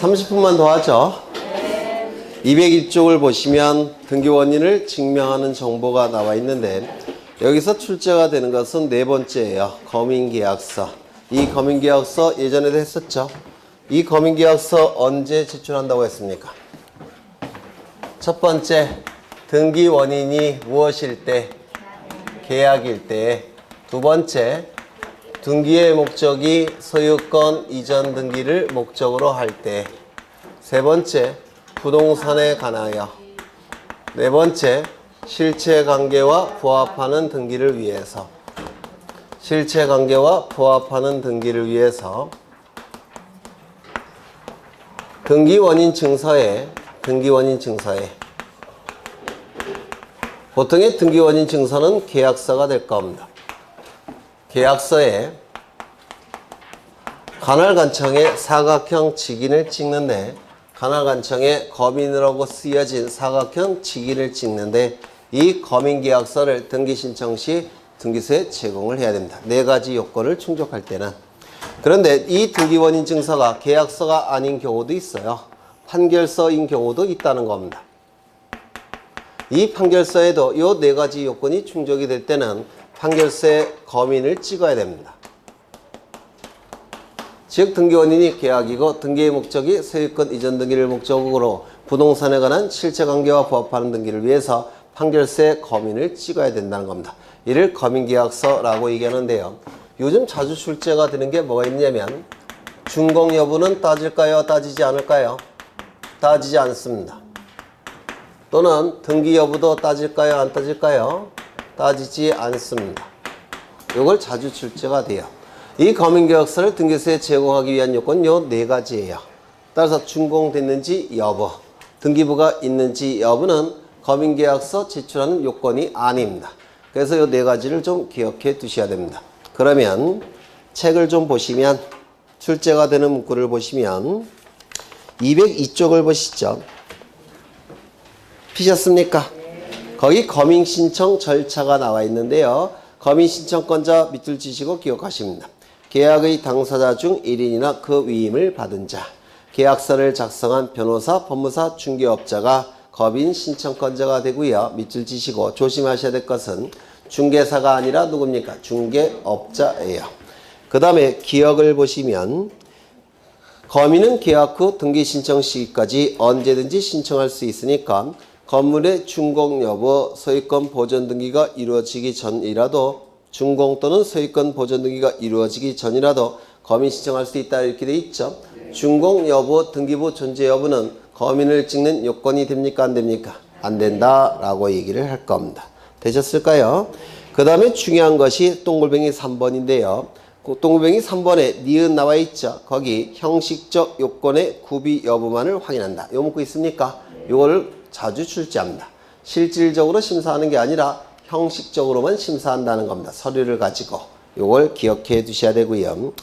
30분만 더 하죠. 201쪽을 보시면 등기 원인을 증명하는 정보가 나와 있는데 여기서 출제가 되는 것은 네 번째예요. 검인계약서. 이 검인계약서 예전에도 했었죠. 이 검인계약서 언제 제출한다고 했습니까? 첫 번째, 등기 원인이 무엇일 때? 계약일 때. 두 번째, 등기의 목적이 소유권 이전 등기를 목적으로 할 때. 세 번째, 부동산에 관하여. 네 번째, 실체관계와 부합하는 등기를 위해서. 실체관계와 부합하는 등기를 위해서 등기원인 증서에 보통의 등기원인 증서는 계약서가 될 겁니다. 계약서에 관할관청에 사각형 직인을 찍는데 관할관청에 검인으로 쓰여진 사각형 직인을 찍는데 이 검인계약서를 등기신청 시 등기소에 제공을 해야 됩니다. 네 가지 요건을 충족할 때는. 그런데 이 등기원인 증서가 계약서가 아닌 경우도 있어요. 판결서인 경우도 있다는 겁니다. 이 판결서에도 이 네 가지 요건이 충족이 될 때는 판결서에 검인을 찍어야 됩니다. 즉 등기원인이 계약이고 등기의 목적이 소유권 이전 등기를 목적으로 부동산에 관한 실체관계와 부합하는 등기를 위해서 판결서에 검인을 찍어야 된다는 겁니다. 이를 검인계약서라고 얘기하는데요. 요즘 자주 출제가 되는 게 뭐가 있냐면 준공 여부는 따질까요? 따지지 않을까요? 따지지 않습니다. 또는 등기 여부도 따질까요? 안 따질까요? 따지지 않습니다. 이걸 자주 출제가 돼요. 이 검인계약서를 등기소에 제공하기 위한 요건은 요 네 가지예요. 따라서 준공됐는지 여부, 등기부가 있는지 여부는 검인계약서 제출하는 요건이 아닙니다. 그래서 요 네 가지를 좀 기억해 두셔야 됩니다. 그러면 책을 좀 보시면 출제가 되는 문구를 보시면 202쪽을 보시죠. 피셨습니까? 거기 검인신청 절차가 나와 있는데요. 검인신청권자 밑줄 치시고 기억하십니다. 계약의 당사자 중 1인이나 그 위임을 받은 자, 계약서를 작성한 변호사, 법무사, 중개업자가 검인신청권자가 되고요. 밑줄 치시고 조심하셔야 될 것은 중개사가 아니라 누굽니까? 중개업자예요. 그 다음에 기억을 보시면 검인은 계약 후 등기 신청 시기까지 언제든지 신청할 수 있으니까 건물의 준공 여부, 소유권 보존 등기가 이루어지기 전이라도 준공 또는 소유권 보존 등기가 이루어지기 전이라도 검인 신청할 수 있다 이렇게 돼 있죠. 준공 여부, 등기부 존재 여부는 검인을 찍는 요건이 됩니까? 안 됩니까? 안 된다라고 얘기를 할 겁니다. 되셨을까요? 그 다음에 중요한 것이 동글뱅이 3번인데요. 그 동글뱅이 3번에 니은 나와 있죠. 거기 형식적 요건의 구비 여부만을 확인한다. 요 문구 있습니까? 요거를 자주 출제합니다. 실질적으로 심사하는 게 아니라 형식적으로만 심사한다는 겁니다. 서류를 가지고 요걸 기억해 두셔야 되고요.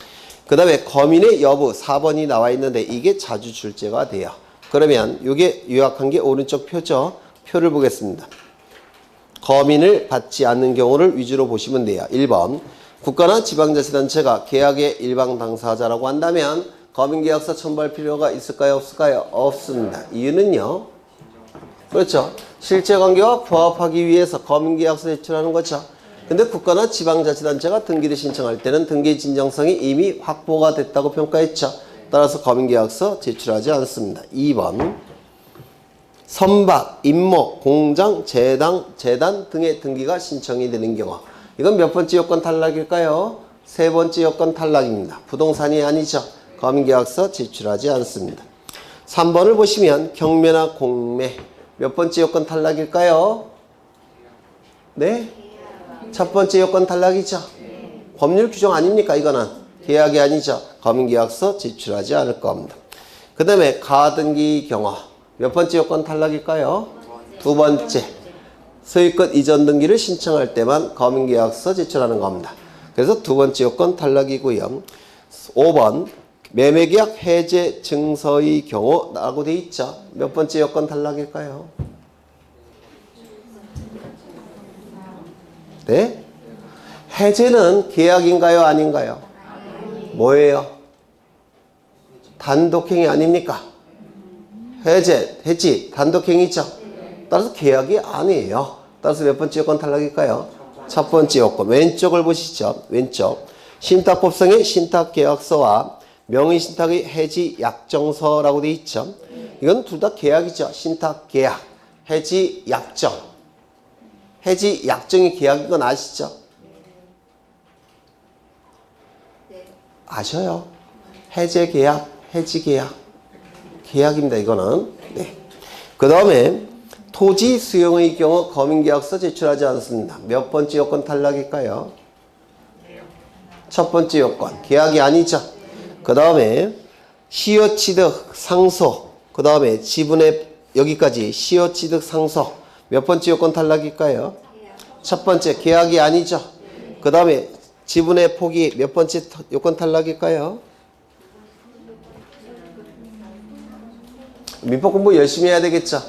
그 다음에 검인의 여부 4번이 나와 있는데 이게 자주 출제가 돼요. 그러면 요게 요약한 게 오른쪽 표죠. 표를 보겠습니다. 검인을 받지 않는 경우를 위주로 보시면 돼요. 1번 국가나 지방자치단체가 계약의 일방 당사자라고 한다면 검인계약서 첨부할 필요가 있을까요? 없을까요? 없습니다. 이유는요. 그렇죠. 실체관계와 부합하기 위해서 검인계약서 제출하는 거죠. 근데 국가나 지방자치단체가 등기를 신청할 때는 등기 진정성이 이미 확보가 됐다고 평가했죠. 따라서 검인계약서 제출하지 않습니다. 2번 선박, 임목, 공장, 재단 등의 등기가 신청이 되는 경우 이건 몇 번째 요건 탈락일까요? 세 번째 요건 탈락입니다. 부동산이 아니죠. 검인계약서 제출하지 않습니다. 3번을 보시면 경매나 공매 몇 번째 요건 탈락일까요? 네? 첫 번째 요건 탈락이죠. 법률 규정 아닙니까? 이거는 계약이 아니죠. 검인계약서 제출하지 않을 겁니다. 그 다음에 가등기 경우 몇 번째 요건 탈락일까요? 두 번째. 소유권 이전 등기를 신청할 때만 검인계약서 제출하는 겁니다. 그래서 두 번째 요건 탈락이고요. 5번 매매계약 해제 증서의 경우라고 돼 있죠. 몇 번째 요건 탈락일까요? 네? 해제는 계약인가요? 아닌가요? 뭐예요? 단독행위 아닙니까? 해지, 단독행위죠. 따라서 계약이 아니에요. 따라서 몇 번째 요건 탈락일까요? 첫 번째 요건. 왼쪽을 보시죠. 왼쪽. 신탁법성의 신탁계약서와 명의신탁의 해지약정서라고 되어 있죠. 이건 둘 다 계약이죠. 신탁계약, 해지약정. 해지약정이 계약인 건 아시죠? 아셔요. 해제계약, 해지계약. 계약입니다. 이거는. 네. 그 다음에 토지 수용의 경우 거민계약서 제출하지 않습니다. 몇 번째 요건 탈락일까요? 첫 번째 요건. 계약이 아니죠. 그 다음에 시효취득 상소. 그 다음에 지분의 여기까지 시효취득 상소. 몇 번째 요건 탈락일까요? 첫 번째 계약이 아니죠. 그 다음에 지분의 포기 몇 번째 요건 탈락일까요? 민법 공부 열심히 해야 되겠죠.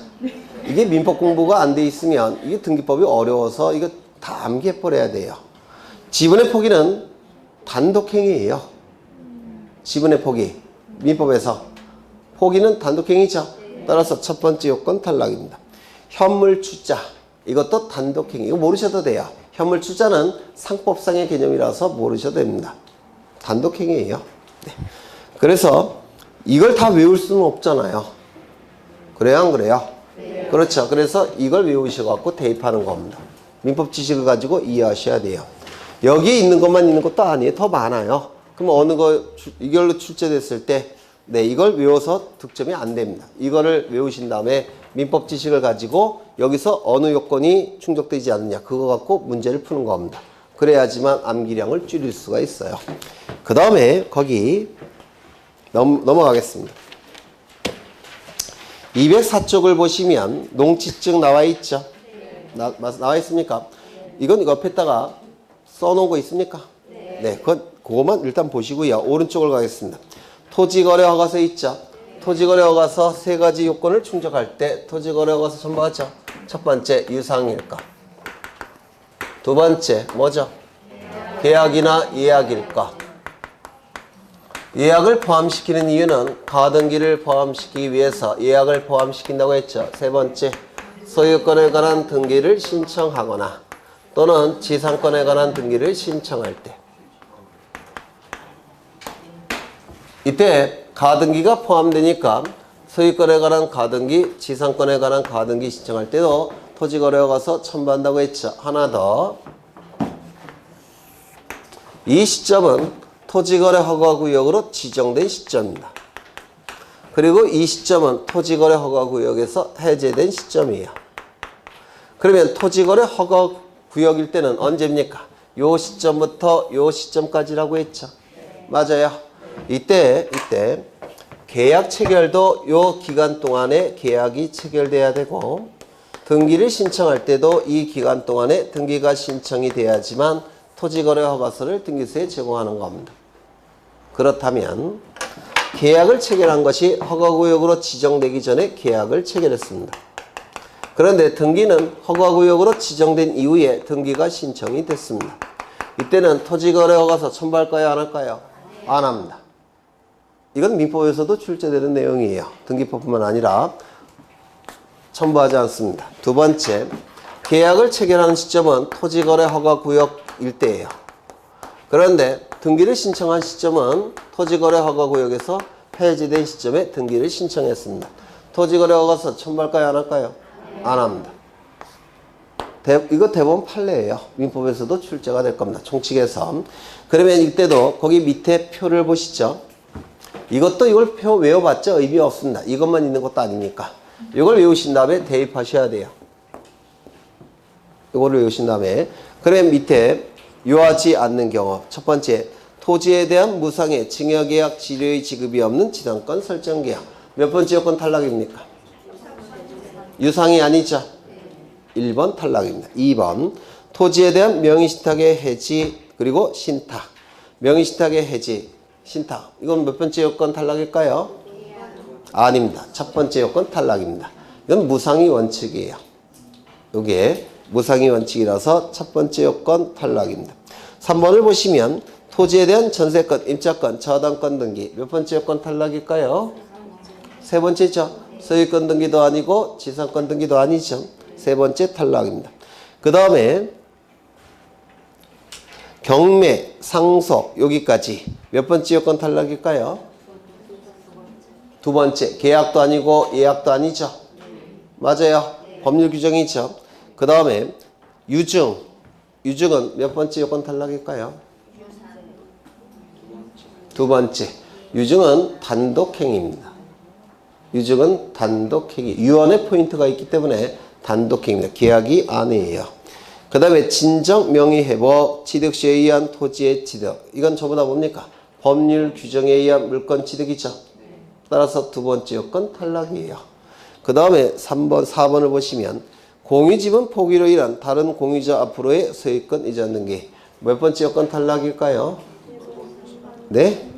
이게 민법 공부가 안 돼 있으면 이게 등기법이 어려워서 이거 다 암기해 버려야 돼요. 지분의 포기는 단독행위예요. 지분의 포기 민법에서 포기는 단독행위죠. 따라서 첫 번째 요건 탈락입니다. 현물출자 이것도 단독행위. 이거 모르셔도 돼요. 현물출자는 상법상의 개념이라서 모르셔도 됩니다. 단독행위예요. 네. 그래서 이걸 다 외울 수는 없잖아요. 그래요, 안 그래요? 네. 그렇죠. 그래서 이걸 외우셔갖고 대입하는 겁니다. 민법 지식을 가지고 이해하셔야 돼요. 여기 있는 것만 있는 것도 아니에요. 더 많아요. 그럼 어느 거 이걸로 출제됐을 때 네, 이걸 외워서 득점이 안 됩니다. 이거를 외우신 다음에 민법 지식을 가지고 여기서 어느 요건이 충족되지 않느냐 그거 갖고 문제를 푸는 겁니다. 그래야지만 암기량을 줄일 수가 있어요. 그 다음에 거기 넘어가겠습니다. 204쪽을 보시면 농지증 나와 있죠? 나와 있습니까? 이건 옆에다가 써놓은 거 있습니까? 네, 그거만 일단 보시고요. 오른쪽을 가겠습니다. 토지거래 허가서 있죠? 토지거래 허가서 세 가지 요건을 충족할 때 토지거래 허가서 첨부하죠. 첫 번째 유상일까? 두 번째 뭐죠? 계약이나 예약일까? 예약을 포함시키는 이유는 가등기를 포함시키기 위해서 예약을 포함시킨다고 했죠. 세 번째 소유권에 관한 등기를 신청하거나 또는 지상권에 관한 등기를 신청할 때 이때 가등기가 포함되니까 소유권에 관한 가등기, 지상권에 관한 가등기 신청할 때도 토지거래허 가서 첨부한다고 했죠. 하나 더. 이 시점은 토지거래 허가구역으로 지정된 시점입니다. 그리고 이 시점은 토지거래 허가구역에서 해제된 시점이에요. 그러면 토지거래 허가구역일 때는 언제입니까? 요 시점부터 요 시점까지라고 했죠. 맞아요. 이때 계약 체결도 요 기간 동안에 계약이 체결돼야 되고 등기를 신청할 때도 이 기간 동안에 등기가 신청이 돼야지만 토지거래 허가서를 등기소에 제공하는 겁니다. 그렇다면 계약을 체결한 것이 허가구역으로 지정되기 전에 계약을 체결했습니다. 그런데 등기는 허가구역으로 지정된 이후에 등기가 신청이 됐습니다. 이때는 토지거래 허가서 첨부할까요? 안 할까요? 안 합니다. 이건 민법에서도 출제되는 내용이에요. 등기법뿐만 아니라 첨부하지 않습니다. 두 번째, 계약을 체결하는 시점은 토지거래 허가구역일 때예요. 그런데 등기를 신청한 시점은 토지거래 허가구역에서 해제된 시점에 등기를 신청했습니다. 토지거래 허가서 첨부할까요? 안 할까요? 안 합니다. 이거 대법원 판례예요. 민법에서도 출제가 될 겁니다. 총칙에서. 그러면 이때도 거기 밑에 표를 보시죠. 이것도 이걸 표 외워봤자 의미 없습니다. 이것만 있는 것도 아니니까. 이걸 외우신 다음에 대입하셔야 돼요. 이거를 외우신 다음에. 그러면 밑에 요하지 않는 경우. 첫 번째, 토지에 대한 무상의 증여계약 지료의 지급이 없는 지상권 설정계약. 몇 번째 요건 탈락입니까? 유상이 아니죠. 1번 탈락입니다. 2번, 토지에 대한 명의신탁의 해지 그리고 신탁. 명의신탁의 해지, 신탁. 이건 몇 번째 요건 탈락일까요? 아닙니다. 첫 번째 요건 탈락입니다. 이건 무상의 원칙이에요. 이게 무상의 원칙이라서 첫 번째 요건 탈락입니다. 3번을 보시면 토지에 대한 전세권, 임차권, 저당권 등기. 몇 번째 요건 탈락일까요? 세 번째죠. 소유권 등기도 아니고 지상권 등기도 아니죠. 세 번째 탈락입니다. 그 다음에 경매, 상속 여기까지 몇 번째 요건 탈락일까요? 두 번째. 계약도 아니고 예약도 아니죠. 맞아요. 법률 규정이죠. 그 다음에 유증. 유증은 몇 번째 요건 탈락일까요? 두 번째. 유증은 단독행위입니다. 유증은 단독행위. 유언의 포인트가 있기 때문에 단독행위입니다. 계약이 아니에요. 그 다음에 진정 명의회복, 취득시에 의한 토지의 취득. 이건 전부 다 뭡니까? 법률 규정에 의한 물권 취득이죠. 따라서 두 번째 요건 탈락이에요. 그 다음에 3번, 4번을 보시면 공유지분 포기로 인한 다른 공유자 앞으로의 소유권 이전 등기. 몇 번째 요건 탈락일까요? 네?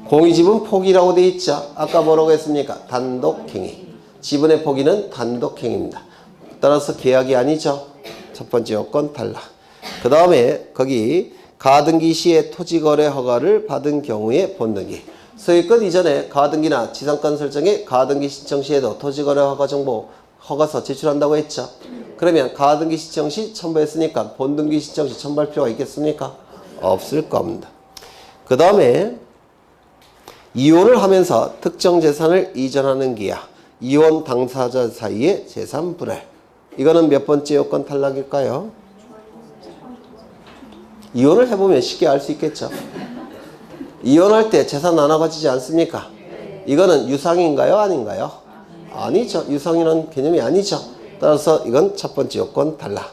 공유지분 포기라고 되어 있죠. 아까 뭐라고 했습니까? 단독행위. 지분의 포기는 단독행위입니다. 따라서 계약이 아니죠. 첫 번째 요건 탈락. 그 다음에 거기 가등기 시에 토지거래 허가를 받은 경우의 본등기. 소유권 이전에 가등기나 지상권 설정에 가등기 신청 시에도 토지거래 허가 정보 허가서 제출한다고 했죠. 그러면 가등기 신청 시 첨부했으니까 본등기 신청 시 첨부할 필요가 있겠습니까? 없을 겁니다. 그 다음에 이혼을 하면서 특정 재산을 이전하는 기야. 이혼 당사자 사이의 재산 분할. 이거는 몇 번째 요건 탈락일까요? 이혼을 해보면 쉽게 알 수 있겠죠. 이혼할 때 재산 나눠가지지 않습니까? 이거는 유상인가요? 아닌가요? 아니죠. 유상이라는 개념이 아니죠. 따라서 이건 첫 번째 요건 탈락.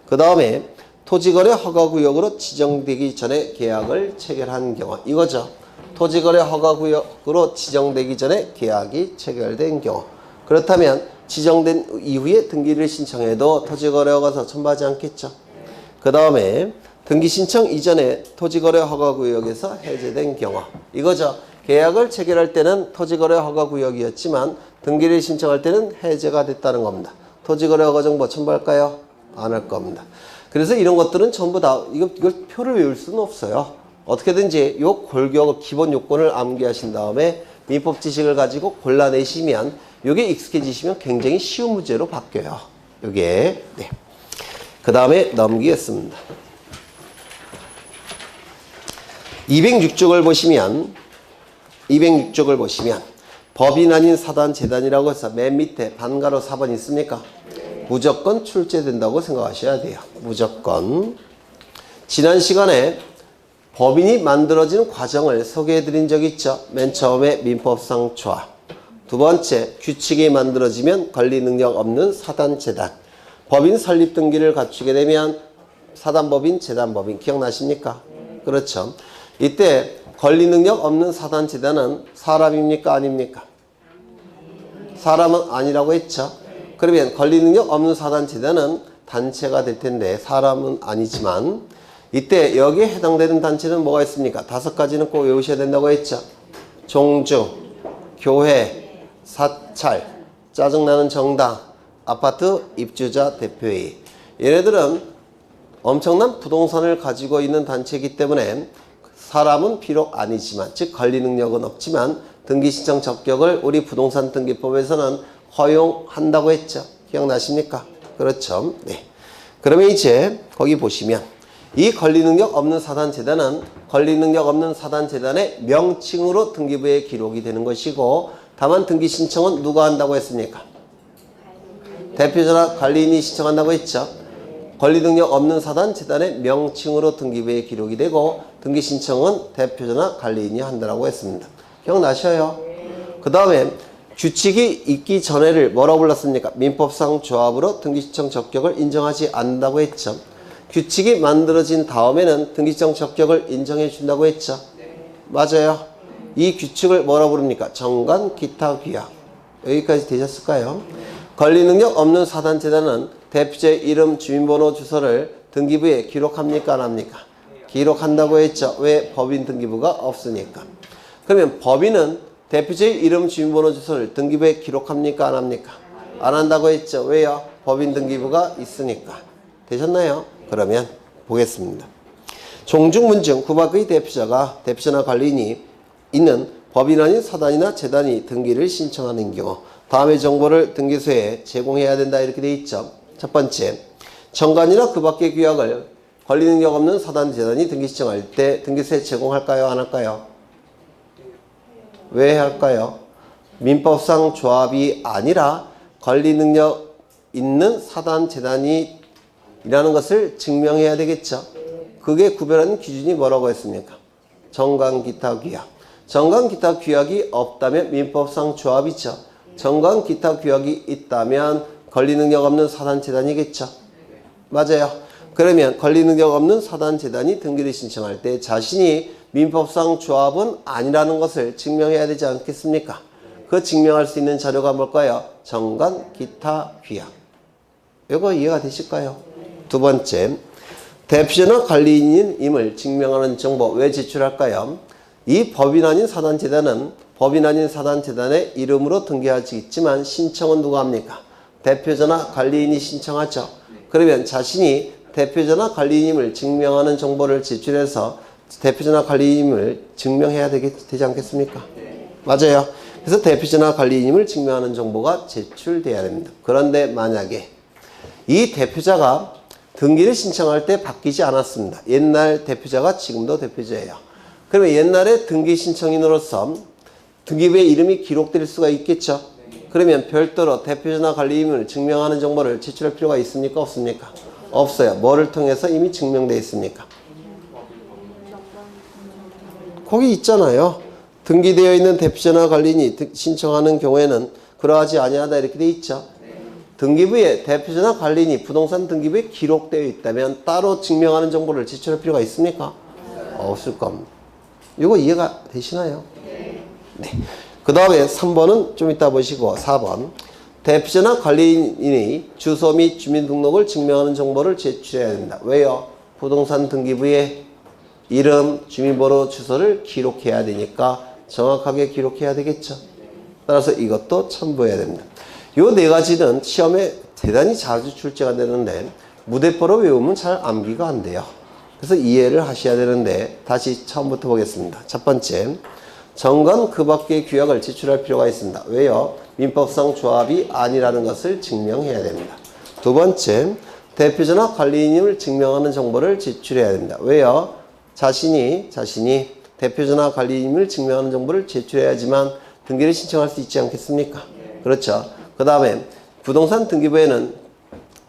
그 다음에 토지거래 허가구역으로 지정되기 전에 계약을 체결한 경우. 이거죠. 토지거래 허가구역으로 지정되기 전에 계약이 체결된 경우. 그렇다면 지정된 이후에 등기를 신청해도 토지거래 허가서 첨부하지 않겠죠. 그 다음에 등기 신청 이전에 토지거래 허가구역에서 해제된 경우. 이거죠. 계약을 체결할 때는 토지거래 허가구역이었지만 등기를 신청할 때는 해제가 됐다는 겁니다. 토지거래 허가 정보 첨부할까요? 안 할 겁니다. 그래서 이런 것들은 전부 다 이걸 표를 외울 수는 없어요. 어떻게든지 요 골격 기본 요건을 암기하신 다음에 민법 지식을 가지고 골라내시면 요게 익숙해지시면 굉장히 쉬운 문제로 바뀌어요. 요게. 네. 그 다음에 넘기겠습니다. 206쪽을 보시면 법인 아닌 사단 재단이라고 해서 맨 밑에 반가로 4번 있습니까? 무조건 출제된다고 생각하셔야 돼요. 무조건. 지난 시간에 법인이 만들어지는 과정을 소개해드린 적 있죠. 맨 처음에 민법상 조합. 두 번째, 규칙이 만들어지면 권리 능력 없는 사단 재단. 법인 설립 등기를 갖추게 되면 사단법인, 재단법인. 기억나십니까? 그렇죠. 이때 권리 능력 없는 사단 재단은 사람입니까? 아닙니까? 사람은 아니라고 했죠. 그러면 권리 능력 없는 사단 재단은 단체가 될 텐데 사람은 아니지만 이때 여기에 해당되는 단체는 뭐가 있습니까? 5가지는 꼭 외우셔야 된다고 했죠. 종중, 교회, 사찰, 짜증나는 정당, 아파트 입주자 대표회의. 얘네들은 엄청난 부동산을 가지고 있는 단체이기 때문에 사람은 비록 아니지만, 즉 권리 능력은 없지만 등기 신청 적격을 우리 부동산 등기법에서는 허용한다고 했죠. 기억나십니까? 그렇죠. 네. 그러면 이제 거기 보시면 이 권리 능력 없는 사단 재단은 권리 능력 없는 사단 재단의 명칭으로 등기부에 기록이 되는 것이고, 다만 등기 신청은 누가 한다고 했습니까? 대표자나 관리인이 신청한다고 했죠. 권리 능력 없는 사단 재단의 명칭으로 등기부에 기록이 되고 등기 신청은 대표자나 관리인이 한다고 했습니다. 기억나셔요? 그 다음에 규칙이 있기 전에를 뭐라고 불렀습니까? 민법상 조합으로 등기 신청 적격을 인정하지 않는다고 했죠. 규칙이 만들어진 다음에는 등기 신청 적격을 인정해 준다고 했죠. 맞아요. 이 규칙을 뭐라고 부릅니까? 정관 기타 규약. 여기까지 되셨을까요? 권리 능력 없는 사단 재단은 대표자의 이름, 주민번호, 주소를 등기부에 기록합니까? 안 합니까? 기록한다고 했죠. 왜? 법인 등기부가 없으니까. 그러면 법인은 대표자의 이름, 주민번호, 주소를 등기부에 기록합니까? 안 합니까? 안 한다고 했죠. 왜요? 법인 등기부가 있으니까. 되셨나요? 그러면 보겠습니다. 종중문 중 그 밖의 대표자나 관리인이 있는 법인 아닌 사단이나 재단이 등기를 신청하는 경우 다음의 정보를 등기소에 제공해야 된다 이렇게 돼 있죠. 첫 번째, 정관이나 그 밖의 규약을 권리 능력 없는 사단, 재단이 등기 신청할 때 등기소에 제공할까요? 안 할까요? 왜 할까요? 민법상 조합이 아니라 권리 능력 있는 사단, 재단이 이라는 것을 증명해야 되겠죠. 그게 구별하는 기준이 뭐라고 했습니까? 정관, 기타, 규약. 정관, 기타, 규약이 없다면 민법상 조합이죠. 정관, 기타, 규약이 있다면 권리 능력 없는 사단, 재단이겠죠. 맞아요. 그러면 권리 능력 없는 사단, 재단이 등기를 신청할 때 자신이 민법상 조합은 아니라는 것을 증명해야 되지 않겠습니까? 그 증명할 수 있는 자료가 뭘까요? 정관, 기타, 규약. 이거 이해가 되실까요? 두 번째, 대표자나 관리인임을 증명하는 정보 왜 제출할까요? 이 법인 아닌 사단, 재단은 법인 아닌 사단, 재단의 이름으로 등기하지 있지만 신청은 누가 합니까? 대표자나 관리인이 신청하죠. 그러면 자신이 대표자나 관리인임을 증명하는 정보를 제출해서 대표자나 관리인임을 증명해야 되지 않겠습니까? 맞아요. 그래서 대표자나 관리인임을 증명하는 정보가 제출돼야 됩니다. 그런데 만약에 이 대표자가 등기를 신청할 때 바뀌지 않았습니다. 옛날 대표자가 지금도 대표자예요. 그러면 옛날에 등기 신청인으로서 등기부에 이름이 기록될 수가 있겠죠. 그러면 별도로 대표자나 관리인임을 증명하는 정보를 제출할 필요가 있습니까? 없습니까? 없어요. 뭐를 통해서 이미 증명되어 있습니까? 거기 있잖아요. 등기되어 있는 대표자나 관리인이 신청하는 경우에는 그러하지 아니하다 이렇게 돼 있죠. 등기부에 대표자나 관리인이 부동산 등기부에 기록되어 있다면 따로 증명하는 정보를 제출할 필요가 있습니까? 없을 겁니다. 이거 이해가 되시나요? 네. 그 다음에 3번은 좀 이따 보시고 4번. 대표자나 관리인이 주소 및 주민등록을 증명하는 정보를 제출해야 된다. 왜요? 부동산 등기부에 이름, 주민번호, 주소를 기록해야 되니까 정확하게 기록해야 되겠죠. 따라서 이것도 첨부해야 됩니다. 요 네 가지는 시험에 대단히 자주 출제가 되는데 무대포로 외우면 잘 암기가 안 돼요. 그래서 이해를 하셔야 되는데 다시 처음부터 보겠습니다. 첫 번째, 정관 그 밖의 규약을 제출할 필요가 있습니다. 왜요? 민법상 조합이 아니라는 것을 증명해야 됩니다. 두 번째, 대표자나 관리인임을 증명하는 정보를 제출해야 됩니다. 왜요? 자신이 대표자나 관리인임을 증명하는 정보를 제출해야지만 등기를 신청할 수 있지 않겠습니까? 그렇죠. 그 다음에 부동산 등기부에는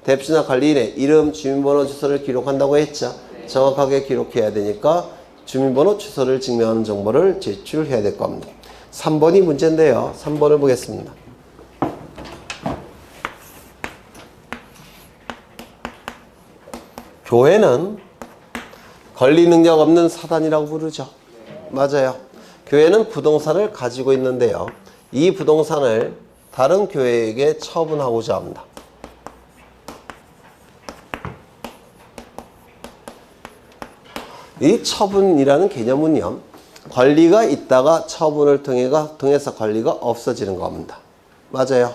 대표자나 관리인의 이름, 주민번호, 주소를 기록한다고 했죠. 정확하게 기록해야 되니까 주민번호, 주소를 증명하는 정보를 제출해야 될 겁니다. 3번이 문제인데요. 3번을 보겠습니다. 교회는 권리 능력 없는 사단이라고 부르죠. 맞아요. 교회는 부동산을 가지고 있는데요. 이 부동산을 다른 교회에게 처분하고자 합니다. 이 처분이라는 개념은요, 권리가 있다가 처분을 통해서 권리가 없어지는 겁니다. 맞아요.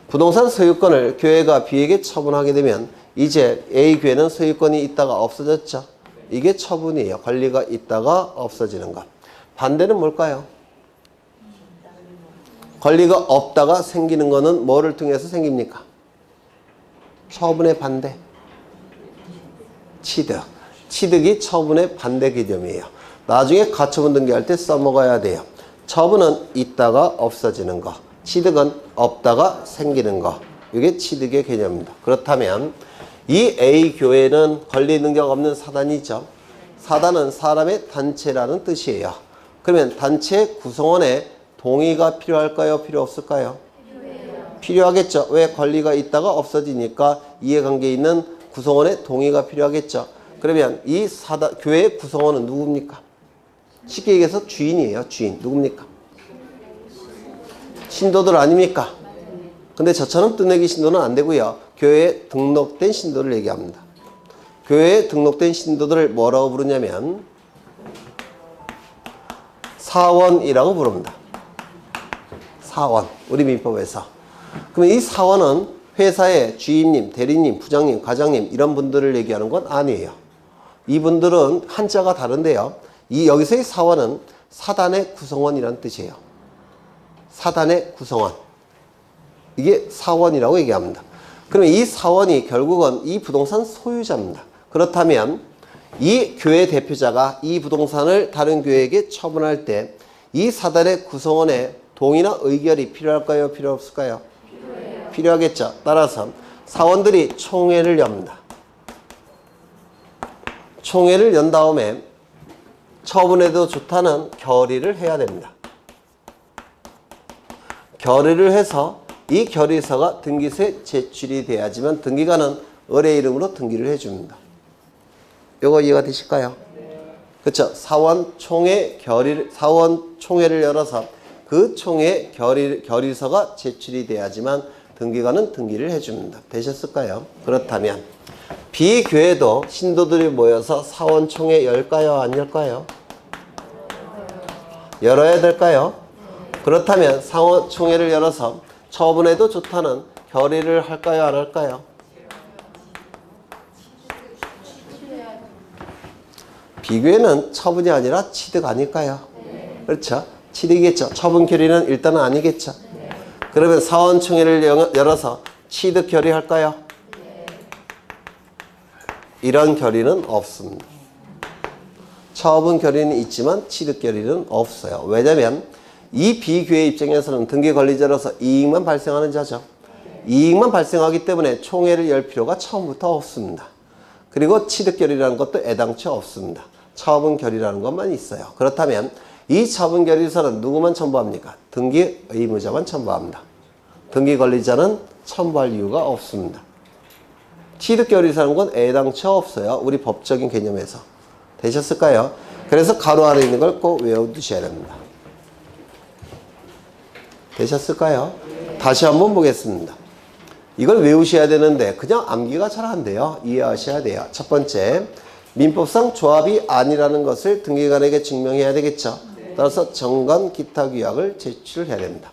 부동산 소유권을 교회가 B에게 처분하게 되면 이제 A 교회는 소유권이 있다가 없어졌죠. 이게 처분이에요. 권리가 있다가 없어지는 것. 반대는 뭘까요? 권리가 없다가 생기는 거는 뭐를 통해서 생깁니까? 처분의 반대. 취득. 취득이 처분의 반대 개념이에요. 나중에 가처분 등기할 때 써먹어야 돼요. 처분은 있다가 없어지는 거. 취득은 없다가 생기는 거. 이게 취득의 개념입니다. 그렇다면 이 A 교회는 권리 능력 없는 사단이죠. 사단은 사람의 단체라는 뜻이에요. 그러면 단체 구성원의 동의가 필요할까요? 필요 없을까요? 필요하겠죠. 왜? 권리가 있다가 없어지니까 이해관계에 있는 구성원의 동의가 필요하겠죠. 그러면 이 교회의 구성원은 누굽니까? 쉽게 얘기해서 주인이에요. 주인. 누굽니까? 신도들 아닙니까? 근데 저처럼 뜻내기 신도는 안 되고요. 교회에 등록된 신도를 얘기합니다. 교회에 등록된 신도들을 뭐라고 부르냐면 사원이라고 부릅니다. 사원. 우리 민법에서. 그러면 이 사원은 회사의 주임님, 대리님, 부장님, 과장님 이런 분들을 얘기하는 건 아니에요. 이분들은 한자가 다른데요. 여기서의 사원은 사단의 구성원이라는 뜻이에요. 사단의 구성원. 이게 사원이라고 얘기합니다. 그러면 이 사원이 결국은 이 부동산 소유자입니다. 그렇다면 이 교회 대표자가 이 부동산을 다른 교회에게 처분할 때 이 사단의 구성원의 동의나 의결이 필요할까요? 필요 없을까요? 필요하겠죠. 따라서 사원들이 총회를 엽니다. 총회를 연 다음에 처분해도 좋다는 결의를 해야 됩니다. 결의를 해서 이 결의서가 등기소에 제출이 돼야지만 등기관은 을의 이름으로 등기를 해줍니다. 요거 이해가 되실까요? 그렇죠. 사원 총회를 열어서 그 총회 결의서가 제출이 돼야지만 등기관은 등기를 해줍니다. 되셨을까요? 그렇다면 비교회도 신도들이 모여서 사원총회 열까요? 안 열까요? 열어야 될까요? 그렇다면 사원총회를 열어서 처분해도 좋다는 결의를 할까요? 안 할까요? 비교회는 처분이 아니라 취득 아닐까요? 그렇죠? 취득이겠죠. 처분 결의는 일단은 아니겠죠. 그러면 사원총회를 열어서 취득 결의할까요? 이런 결의는 없습니다. 처분 결의는 있지만 취득 결의는 없어요. 왜냐하면 이 비교회 입장에서는 등기 관리자로서 이익만 발생하는 자죠. 이익만 발생하기 때문에 총회를 열 필요가 처음부터 없습니다. 그리고 취득 결의라는 것도 애당초 없습니다. 처분 결의라는 것만 있어요. 그렇다면 이 처분 결의서는 누구만 첨부합니까? 등기 의무자만 첨부합니다. 등기 관리자는 첨부할 이유가 없습니다. 취득 결의서라는 건 애당초 없어요. 우리 법적인 개념에서. 되셨을까요? 그래서 가로 아래 있는 걸 꼭 외워두셔야 됩니다. 되셨을까요? 다시 한번 보겠습니다. 이걸 외우셔야 되는데 그냥 암기가 잘 안 돼요. 이해하셔야 돼요. 첫 번째, 민법상 조합이 아니라는 것을 등기관에게 증명해야 되겠죠. 따라서 정관 기타 규약을 제출해야 됩니다.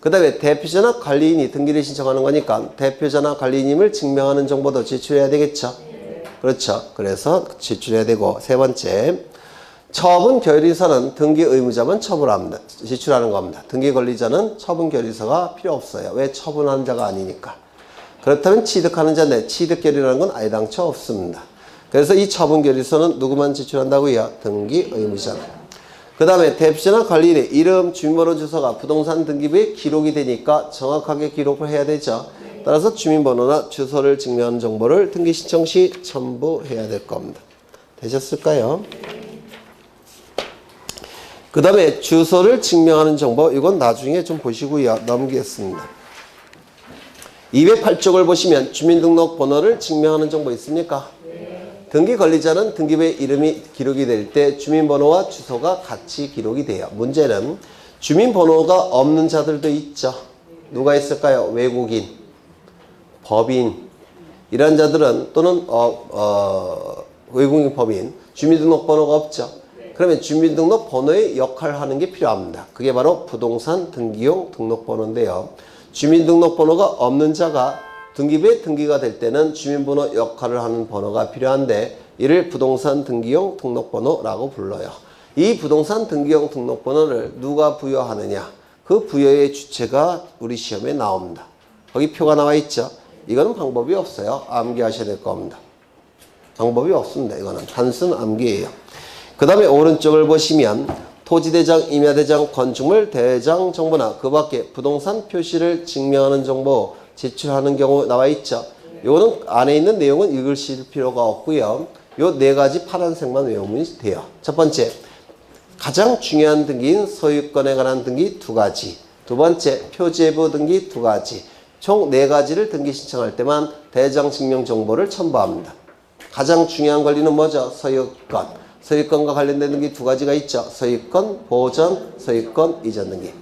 그 다음에 대표자나 관리인이 등기를 신청하는 거니까 대표자나 관리인임을 증명하는 정보도 제출해야 되겠죠. 그렇죠. 그래서 제출해야 되고, 세 번째, 처분 결의서는 등기 의무자만 처분합니다. 제출하는 겁니다. 등기 관리자는 처분 결의서가 필요 없어요. 왜? 처분하는 자가 아니니까. 그렇다면 취득하는 자인데 취득 결의라는 건 애당초 없습니다. 그래서 이 처분 결의서는 누구만 제출한다고요? 등기 의무자. 그 다음에 대표자나 관리인의 이름, 주민번호, 주소가 부동산 등기부에 기록이 되니까 정확하게 기록을 해야 되죠. 따라서 주민번호나 주소를 증명하는 정보를 등기 신청 시 첨부해야 될 겁니다. 되셨을까요? 그 다음에 주소를 증명하는 정보, 이건 나중에 좀 보시고요. 넘기겠습니다. 208쪽을 보시면 주민등록번호를 증명하는 정보 있습니까? 등기 관리자는 등기부에 이름이 기록이 될 때 주민번호와 주소가 같이 기록이 돼요. 문제는 주민번호가 없는 자들도 있죠. 누가 있을까요? 외국인, 법인, 이런 자들은 또는 외국인 법인, 주민등록번호가 없죠. 그러면 주민등록번호의 역할을 하는 게 필요합니다. 그게 바로 부동산 등기용 등록번호인데요. 주민등록번호가 없는 자가 등기부에 등기가 될 때는 주민번호 역할을 하는 번호가 필요한데 이를 부동산 등기용 등록번호라고 불러요. 이 부동산 등기용 등록번호를 누가 부여하느냐, 그 부여의 주체가 우리 시험에 나옵니다. 거기 표가 나와 있죠. 이거는 방법이 없어요. 암기하셔야 될 겁니다. 방법이 없습니다. 이거는 단순 암기예요. 그 다음에 오른쪽을 보시면 토지대장, 임야대장, 건축물 대장 정보나 그 밖에 부동산 표시를 증명하는 정보 제출하는 경우 나와 있죠. 요거는 안에 있는 내용은 읽으실 필요가 없고요. 요 네 가지 파란색만 외우면 돼요. 첫 번째, 가장 중요한 등기인 소유권에 관한 등기 2가지. 두 번째, 표제부 등기 2가지. 총 4가지를 등기 신청할 때만 대장 증명 정보를 첨부합니다. 가장 중요한 권리는 뭐죠? 소유권. 소유권과 관련된 등기 2가지가 있죠. 소유권 보전, 소유권 이전 등기.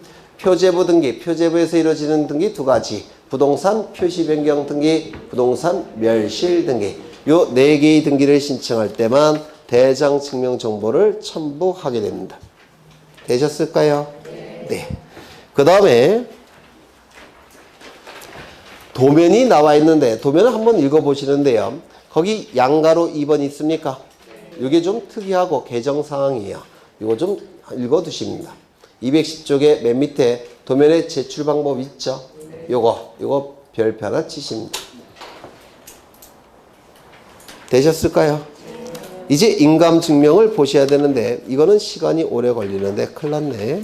표제부 등기, 표제부에서 이루어지는 등기 2가지. 부동산 표시 변경 등기, 부동산 멸실 등기. 요 4개의 등기를 신청할 때만 대장 증명 정보를 첨부하게 됩니다. 되셨을까요? 네. 그 다음에 도면이 나와 있는데 도면을 한번 읽어보시는데요. 거기 양가로 2번 있습니까? 이게 좀 특이하고 개정사항이에요. 이거 좀 읽어두십니다. 210쪽에 맨 밑에 도면의 제출 방법 있죠? 요거 별표 하나 치십니다. 되셨을까요? 이제 인감 증명을 보셔야 되는데 이거는 시간이 오래 걸리는데 큰일 났네.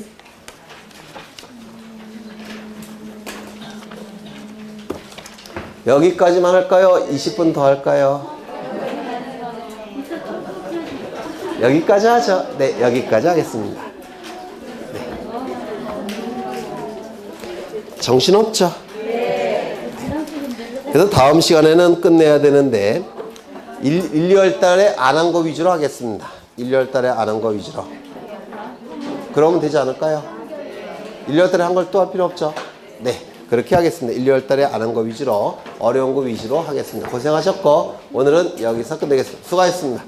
여기까지만 할까요? 20분 더 할까요? 여기까지 하죠. 네, 여기까지 하겠습니다. 네. 정신없죠? 그래서 다음 시간에는 끝내야 되는데 1, 2월 달에 안 한 거 위주로 하겠습니다. 1, 2월 달에 안 한 거 위주로. 그러면 되지 않을까요? 1, 2월 달에 한 걸 또 할 필요 없죠? 네, 그렇게 하겠습니다. 1, 2월 달에 안 한 거 위주로, 어려운 거 위주로 하겠습니다. 고생하셨고 오늘은 여기서 끝내겠습니다. 수고하셨습니다.